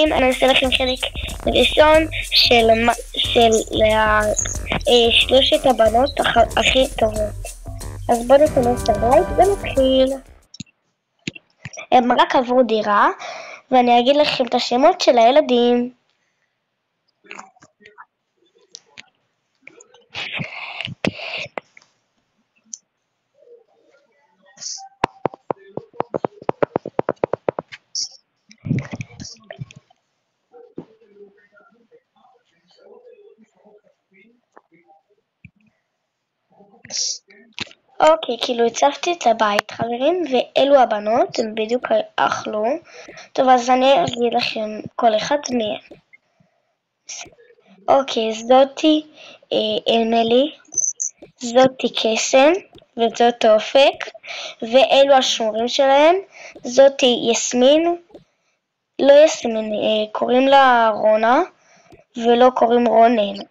אני אעשה לכם חלק ראשון של שלושת הבנות הכי טובות. אז בואו ניכנס לבית ונתחיל. הם רק עברו דירה, ואני אגיד לכם את השמות של הילדים. אוקיי, כאילו הצפתי את הבית, חברים, ואלו הבנות, הם בדיוק אכלו. טוב, אז אני אגיד לכם כל אחד מהם. אוקיי, זאתי אמילי, זאתי קסם, וזאת אופק, ואלו השומרים שלהם. זאתי יסמין, לא יסמין, קוראים לה רונה, ולא קוראים רונן.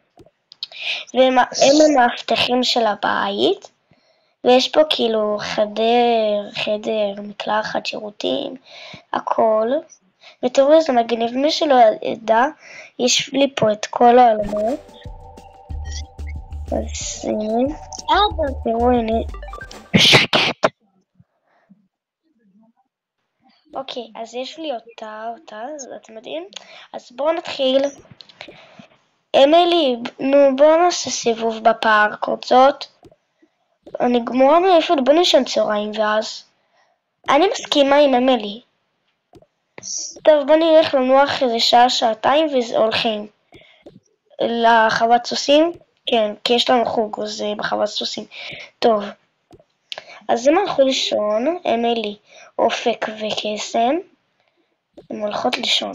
והם המאבטחים של הבית. ויש פה כאילו חדר, מקלחת, שירותים, הכל. ותראו איזה מגניב, מי שלא ידע, יש לי פה את כל העולמות. אז תראו, הנה, שקט. אוקיי, אז יש לי אותה, אז אתם יודעים? אז בואו נתחיל. אמילי, נו בואו נעשה סיבוב בפארק, רוצות? אני גמורה מעייפות, בוא נשן צהריים ואז. אני מסכימה עם אמילי. טוב, בוא נלך לנוח איזה שעה, שעתיים והולכים. לחוות סוסים? כן, כי יש לנו חוג, אז בחוות סוסים. טוב. אז הם הלכו לישון, אמילי, אופק וקסם. הם הולכות לישון.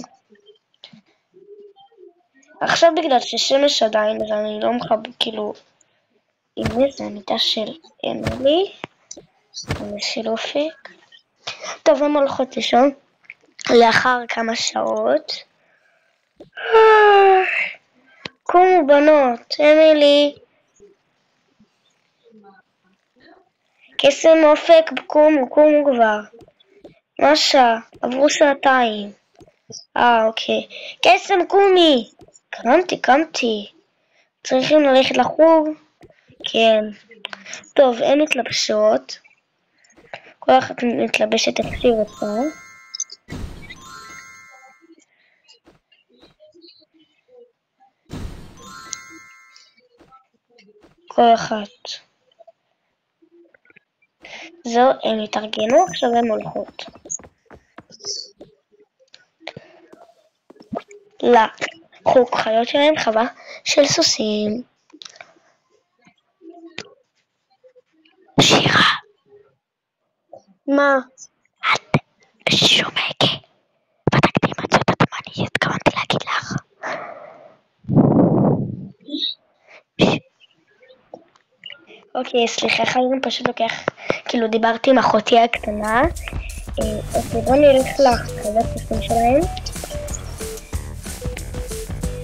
עכשיו בגלל ששמש עדיין, אז אני לא מחבר, כאילו... הנה זה המיטה של אמילי, של אופק. טוב, הם הולכות לישון. לאחר כמה שעות. קומו בנות, אמילי. קסם אופק, קומו כבר. מה שעה? עברו שעתיים. אוקיי. קסם קומי. קמתי. צריכים ללכת לחוג? כן. טוב, הן מתלבשות. כל אחת מתלבשת איך שהיא רוצה. כל אחת. זהו, הם התארגנו, עכשיו הם הולכות. לחוג חיות שלהם, חווה של סוסים. שירה. מה? את שומקי. בדקתי אם את יודעת מה אני התכוונתי להגיד לך. אוקיי, סליחה, חייבים פשוט לוקח, כאילו דיברתי עם אחותי הקטנה. אוקיי, בוא נלך לחוות סוסים שלהם.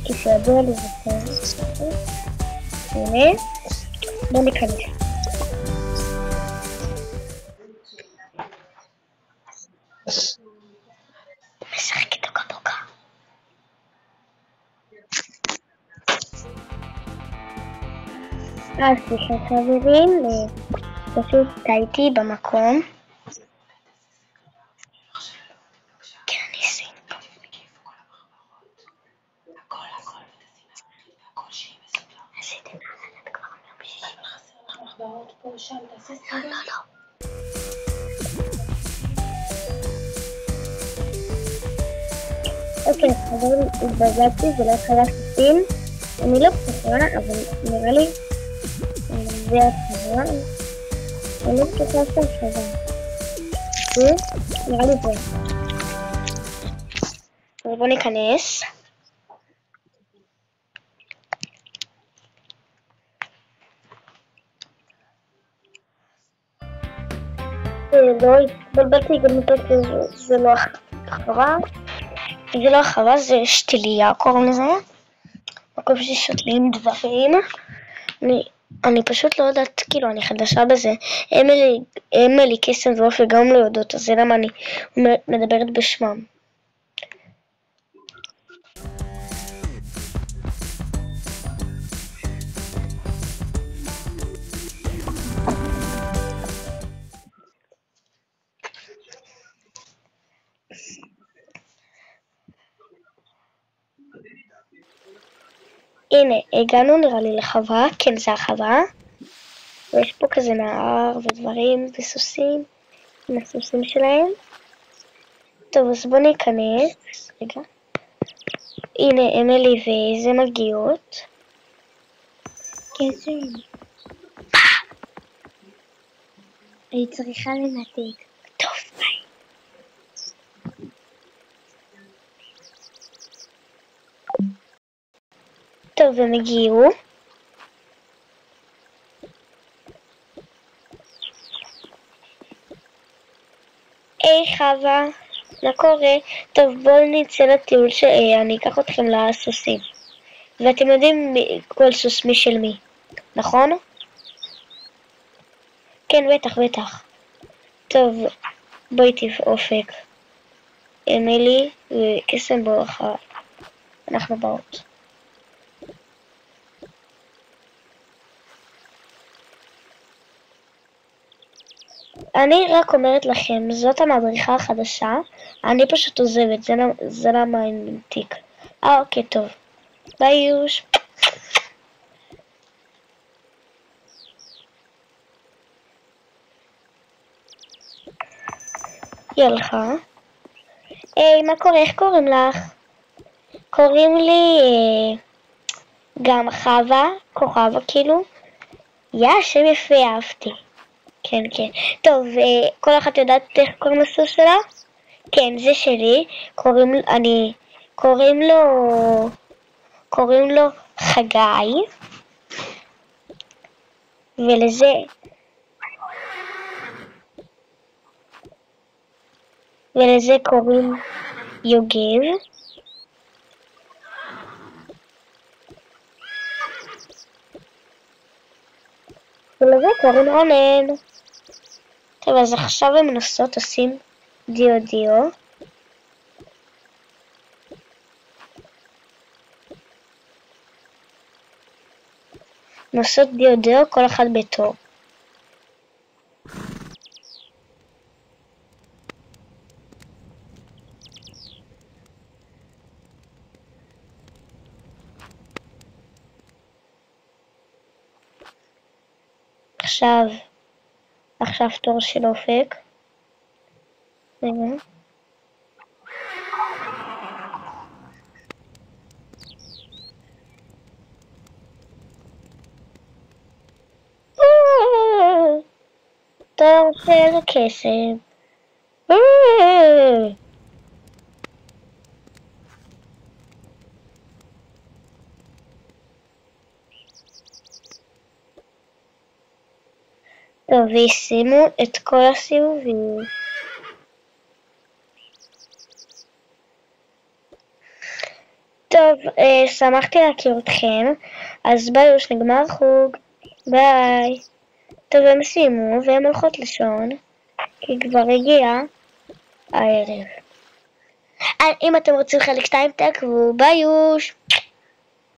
כי שידוע לי זה טוב. הנה, בוא ניכנס. הוא משחק איתו כבוקה. סליחה חברים, פשוט טעיתי במקום. כן, אני אשים פה. עשיתי נעלת כבר מיום שישי. מחברות פה שם, תעשה סדר? לא. אוקיי, חברים, התבזבזתי, זה לא חווה סוסים. אני לא בטוחה, אבל נראה לי זה החווה. אני לא בטוחה של חווה. נראה לי זה. אז בואו ניכנס. לא התבלבלתי גם את זה לא החווה. זה לא החווה, זה שתיליה קוראים לזה. מקום ששותלים דברים. אני פשוט לא יודעת, כאילו אני חדשה בזה. אמילי, קסם ואופק גם לא יודעות, אז זה למה אני מדברת בשמם. הנה, הגענו נראה לי לחווה, כן זה החווה. ויש פה כזה נהר ודברים וסוסים, עם הסוסים שלהם. טוב, אז בוא ניכנס, רגע. הנה, אמילי וזה מגיעות. קסם. היא צריכה לנתק. טוב, ביי. טוב, הם הגיעו. היי חווה, מה קורה? טוב, בואו נצא לטיול שאני אקח אתכם לסוסים. ואתם יודעים כל סוס מי של מי, נכון? כן, בטח, בטח. טוב, בואי אופק. אמילי וקסם בואו אחר. אנחנו באות. אני רק אומרת לכם, זאת המדריכה החדשה, אני פשוט עוזבת, זה למה אני מנתיק. אוקיי, טוב. ביי יוש. היא הלכה. היי, מה קורה? איך קוראים לך? קוראים לי גם חווה, כוכבה כאילו. שם יפה, אהבתי. כן, כן. טוב, כל אחת יודעת איך קוראים לסוס שלה? כן, זה שלי. קוראים לו חגי. ולזה קוראים יוגב. ולזה קוראים רונן. טוב, אז עכשיו הם מנסות עושים דיו. נוסעות דיו, כל אחד בתור. עכשיו תור של אופק. רגע. תור של קסם. טוב, וישימו את כל הסיבובים. טוב, שמחתי להכיר אתכם, אז ביי, נגמר חוג. ביי. טוב, הם סיימו והם הולכות לישון, כי כבר הגיע הערב. אם אתם רוצים חלק 2 תעקבו, ביי יוש.